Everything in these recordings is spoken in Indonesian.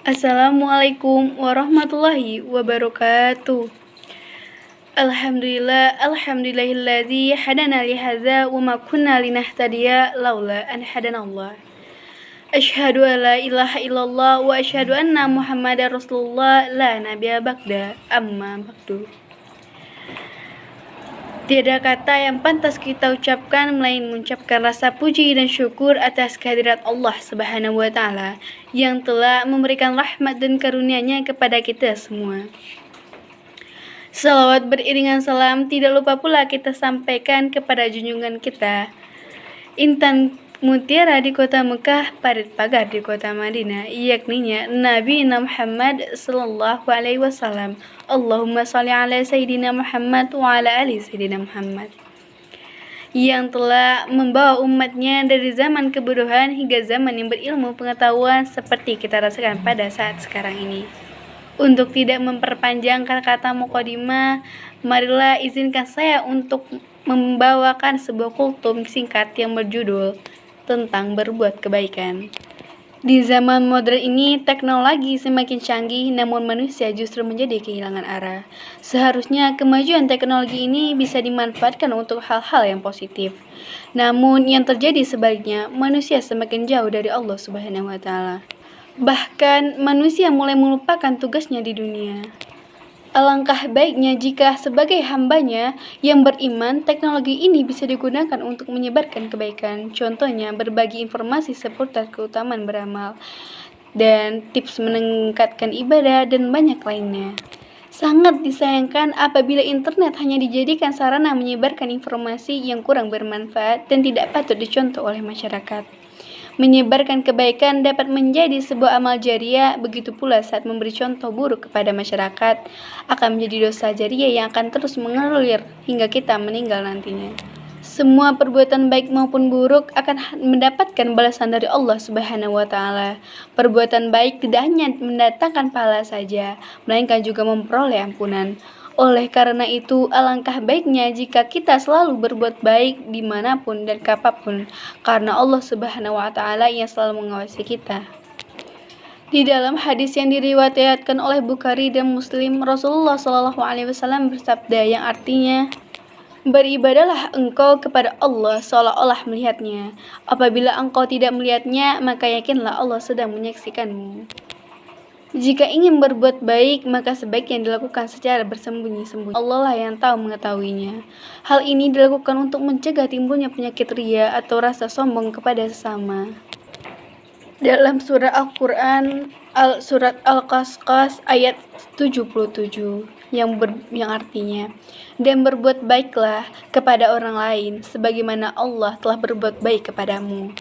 Assalamualaikum warahmatullahi wabarakatuh. Alhamdulillahilladzi hadana li hadza wa ma kunna linahtadiya laula an hadanallah. Asyhadu an la ilaha illallah wa asyhadu anna Muhammadar Rasulullah la nabiyya ba'da. Amma ba'du. Tiada kata yang pantas kita ucapkan melainkan mengucapkan rasa puji dan syukur atas kehadirat Allah Subhanahu wa taala yang telah memberikan rahmat dan karunia-Nya kepada kita semua. Salawat beriringan salam tidak lupa pula kita sampaikan kepada junjungan kita Intan Mutiara di kota Mekah, Parit Pagar di kota Madinah, yakninya Nabi Muhammad sallallahu alaihi wasallam. Allahumma shalli ala sayyidina Muhammad wa ala ali sayyidina Muhammad, yang telah membawa umatnya dari zaman kebodohan hingga zaman yang berilmu pengetahuan seperti kita rasakan pada saat sekarang ini. Untuk tidak memperpanjang kata-kata mukadimah, marilah izinkan saya untuk membawakan sebuah kultum singkat yang berjudul tentang berbuat kebaikan. Di zaman modern ini, teknologi semakin canggih, namun manusia justru menjadi kehilangan arah. Seharusnya kemajuan teknologi ini bisa dimanfaatkan untuk hal-hal yang positif. Namun yang terjadi sebaliknya, manusia semakin jauh dari Allah Subhanahu wa taala. Bahkan manusia mulai melupakan tugasnya di dunia. Alangkah baiknya jika sebagai hambanya yang beriman, teknologi ini bisa digunakan untuk menyebarkan kebaikan. Contohnya berbagi informasi seputar keutamaan beramal dan tips meningkatkan ibadah dan banyak lainnya. Sangat disayangkan apabila internet hanya dijadikan sarana menyebarkan informasi yang kurang bermanfaat dan tidak patut dicontoh oleh masyarakat. Menyebarkan kebaikan dapat menjadi sebuah amal jariah, begitu pula saat memberi contoh buruk kepada masyarakat akan menjadi dosa jariah yang akan terus mengalir hingga kita meninggal nantinya. Semua perbuatan baik maupun buruk akan mendapatkan balasan dari Allah Subhanahu wa taala. Perbuatan baik tidak hanya mendatangkan pahala saja, melainkan juga memperoleh ampunan. Oleh karena itu, alangkah baiknya jika kita selalu berbuat baik dimanapun dan kapanpun, karena Allah Subhanahu wa taala yang selalu mengawasi kita. Di dalam hadis yang diriwayatkan oleh Bukhari dan Muslim, Rasulullah Shallallahu alaihi wasallam bersabda yang artinya, "Beribadahlah engkau kepada Allah seolah-olah melihatnya. Apabila engkau tidak melihatnya, maka yakinlah Allah sedang menyaksikanmu." Jika ingin berbuat baik, maka sebaiknya dilakukan secara bersembunyi-sembunyi. Allah lah yang tahu mengetahuinya. Hal ini dilakukan untuk mencegah timbulnya penyakit ria atau rasa sombong kepada sesama. Dalam surah Al-Quran, surat Al-Qasas ayat 77 yang artinya, "Dan berbuat baiklah kepada orang lain sebagaimana Allah telah berbuat baik kepadamu."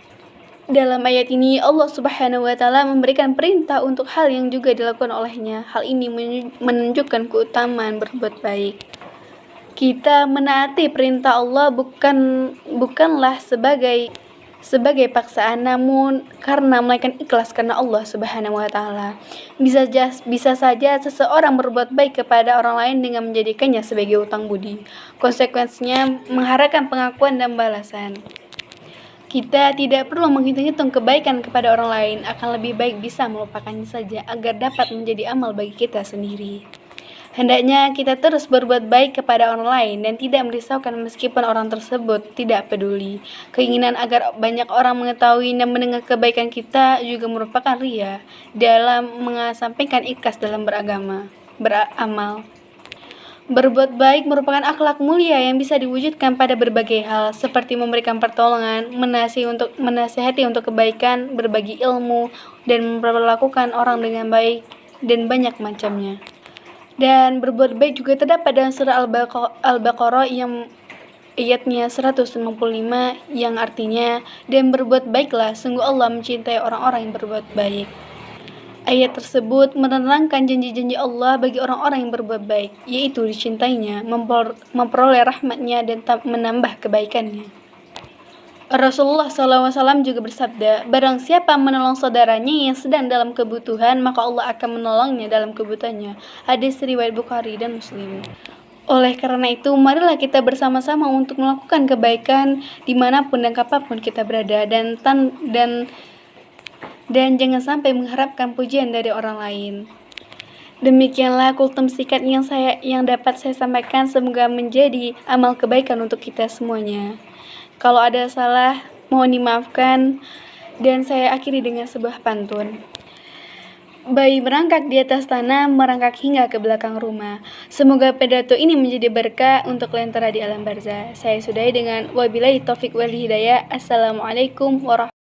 Dalam ayat ini, Allah Subhanahu wa taala memberikan perintah untuk hal yang juga dilakukan olehnya. Hal ini menunjukkan keutamaan berbuat baik. Kita menaati perintah Allah bukanlah sebagai paksaan, namun karena melainkan ikhlas karena Allah Subhanahu wa taala. Bisa saja seseorang berbuat baik kepada orang lain dengan menjadikannya sebagai utang budi. Konsekuensinya mengharapkan pengakuan dan balasan. Kita tidak perlu menghitung-hitung kebaikan kepada orang lain, akan lebih baik bisa melupakannya saja agar dapat menjadi amal bagi kita sendiri. Hendaknya kita terus berbuat baik kepada orang lain dan tidak merisaukan meskipun orang tersebut tidak peduli. Keinginan agar banyak orang mengetahui dan mendengar kebaikan kita juga merupakan ria dalam mengesampingkan ikhlas dalam beramal. Berbuat baik merupakan akhlak mulia yang bisa diwujudkan pada berbagai hal, seperti memberikan pertolongan, menasihati untuk kebaikan, berbagi ilmu, dan memperlakukan orang dengan baik, dan banyak macamnya. Dan berbuat baik juga terdapat dalam surah Al-Baqarah yang ayatnya 155 yang artinya, "Dan berbuat baiklah, sungguh Allah mencintai orang-orang yang berbuat baik." Ayat tersebut menerangkan janji-janji Allah bagi orang-orang yang berbuat baik, yaitu dicintainya, memperoleh rahmatnya, dan menambah kebaikannya. Rasulullah SAW juga bersabda, "Barang siapa menolong saudaranya yang sedang dalam kebutuhan, maka Allah akan menolongnya dalam kebutuhannya." Hadis riwayat Bukhari dan Muslim. Oleh karena itu, marilah kita bersama-sama untuk melakukan kebaikan dimanapun dan kapanpun kita berada, dan dan jangan sampai mengharapkan pujian dari orang lain. Demikianlah kultum sikat yang dapat saya sampaikan, semoga menjadi amal kebaikan untuk kita semuanya. Kalau ada salah, mohon dimaafkan, dan saya akhiri dengan sebuah pantun. Bayi merangkak di atas tanah, merangkak hingga ke belakang rumah. Semoga pidato ini menjadi berkah untuk lentera di alam barzah. Saya sudahi dengan wabillahi taufik wal hidayah. Assalamualaikum warahmatullahi wabarakatuh.